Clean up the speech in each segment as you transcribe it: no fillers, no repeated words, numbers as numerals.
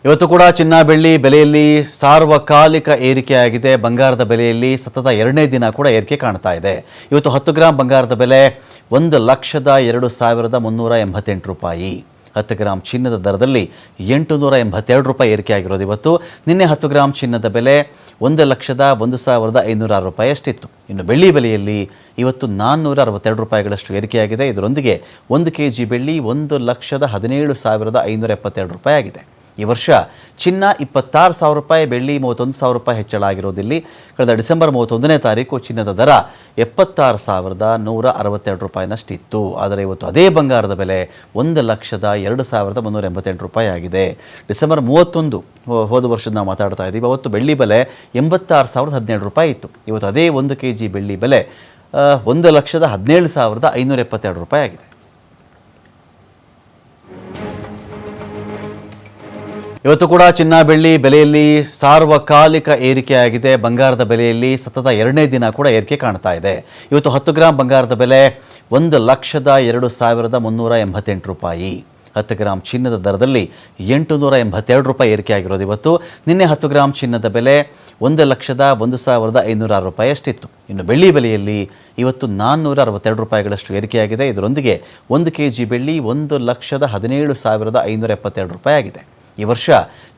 ಇವತ್ತು ಕೂಡ ಚಿನ್ನ ಬೆಳ್ಳಿ ಬೆಲೆಯಲ್ಲಿ ಸಾರ್ವಕಾಲಿಕ ಏರಿಕೆಯಾಗಿದೆ. ಬಂಗಾರದ ಬೆಲೆಯಲ್ಲಿ ಸತತ ಎರಡನೇ ದಿನ ಕೂಡ ಏರಿಕೆ ಕಾಣ್ತಾ ಇದೆ. ಇವತ್ತು 10 ಗ್ರಾಂ ಬಂಗಾರದ ಬೆಲೆ 1,02,388 ರೂಪಾಯಿ. 10 ಗ್ರಾಂ ಚಿನ್ನದ ದರದಲ್ಲಿ 882 ರೂಪಾಯಿ ಏರಿಕೆಯಾಗಿರೋದು. ಇವತ್ತು ನಿನ್ನೆ 10 ಗ್ರಾಂ ಚಿನ್ನದ ಬೆಲೆ 1,01,506 ರೂಪಾಯಿ ಅಷ್ಟಿತ್ತು. ಇನ್ನು ಬೆಳ್ಳಿ ಬೆಲೆಯಲ್ಲಿ ಇವತ್ತು 462 ರೂಪಾಯಿಗಳಷ್ಟು ಏರಿಕೆಯಾಗಿದೆ. ಇದರೊಂದಿಗೆ 1 kg ಬೆಳ್ಳಿ 1,17,572 ರೂಪಾಯಿ ಆಗಿದೆ. ಈ ವರ್ಷ ಚಿನ್ನ 26,000 ರೂಪಾಯಿ, ಬೆಳ್ಳಿ 31,000 ರೂಪಾಯಿ ಹೆಚ್ಚಳ ಆಗಿರೋದಿಲ್ಲಿ. ಕಳೆದ ಡಿಸೆಂಬರ್ 31ನೇ ತಾರೀಕು ಚಿನ್ನದ ದರ 76,162 ರೂಪಾಯಿನಷ್ಟಿತ್ತು. ಆದರೆ ಇವತ್ತು ಅದೇ ಬಂಗಾರದ ಬೆಲೆ 1,02,388 ರೂಪಾಯಿ ಆಗಿದೆ. ಡಿಸೆಂಬರ್ 31 ಹೋದ ವರ್ಷದ ನಾವು ಮಾತಾಡ್ತಾ ಇದ್ದೀವಿ. ಅವತ್ತು ಬೆಳ್ಳಿ ಬೆಲೆ 86,017 ರೂಪಾಯಿ ಇತ್ತು. ಇವತ್ತು ಅದೇ 1 kg ಬೆಳ್ಳಿ ಬೆಲೆ 1,17,572 ರೂಪಾಯಿ ಆಗಿದೆ. ಇವತ್ತು ಕೂಡ ಚಿನ್ನ ಬೆಳ್ಳಿ ಬೆಲೆಯಲ್ಲಿ ಸಾರ್ವಕಾಲಿಕ ಏರಿಕೆಯಾಗಿದೆ. ಬಂಗಾರದ ಬೆಲೆಯಲ್ಲಿ ಸತತ ಎರಡನೇ ದಿನ ಕೂಡ ಏರಿಕೆ ಕಾಣ್ತಾ ಇದೆ. ಇವತ್ತು 10 ಗ್ರಾಂ ಬಂಗಾರದ ಬೆಲೆ 1,02,388 ರೂಪಾಯಿ. 10 ಗ್ರಾಂ ಚಿನ್ನದ ದರದಲ್ಲಿ 882 ರೂಪಾಯಿ ಏರಿಕೆಯಾಗಿರೋದು. ಇವತ್ತು ನಿನ್ನೆ 10 ಗ್ರಾಂ ಚಿನ್ನದ ಬೆಲೆ 1,01,506 ರೂಪಾಯಿ ಅಷ್ಟಿತ್ತು. ಇನ್ನು ಬೆಳ್ಳಿ ಬೆಲೆಯಲ್ಲಿ ಇವತ್ತು 462 ರೂಪಾಯಿಗಳಷ್ಟು ಏರಿಕೆಯಾಗಿದೆ. ಇದರೊಂದಿಗೆ 1 kg ಬೆಳ್ಳಿ 1,17,572 ರೂಪಾಯಿ ಆಗಿದೆ. ಈ ವರ್ಷ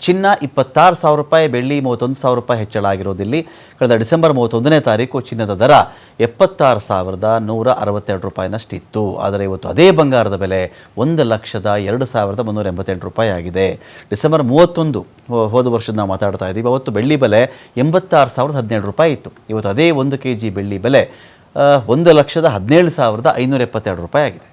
ಚಿನ್ನ 26,000 ರೂಪಾಯಿ, ಬೆಳ್ಳಿ 31,000 ರೂಪಾಯಿ ಹೆಚ್ಚಳ ಆಗಿರೋದಿಲ್ಲಿ. ಕಳೆದ ಡಿಸೆಂಬರ್ 31ನೇ ತಾರೀಕು ಚಿನ್ನದ ದರ 76,162 ರೂಪಾಯಿನಷ್ಟಿತ್ತು. ಆದರೆ ಇವತ್ತು ಅದೇ ಬಂಗಾರದ ಬೆಲೆ 1,02,388 ರೂಪಾಯಿ ಆಗಿದೆ. ಡಿಸೆಂಬರ್ 31 ಹೋದ ವರ್ಷದ ನಾವು ಮಾತಾಡ್ತಾ ಇದ್ದೀವಿ. ಅವತ್ತು ಬೆಳ್ಳಿ ಬೆಲೆ 86,017 ರೂಪಾಯಿ ಇತ್ತು. ಇವತ್ತು ಅದೇ 1 kg ಬೆಳ್ಳಿ ಬೆಲೆ 1,17,572 ರೂಪಾಯಿ ಆಗಿದೆ.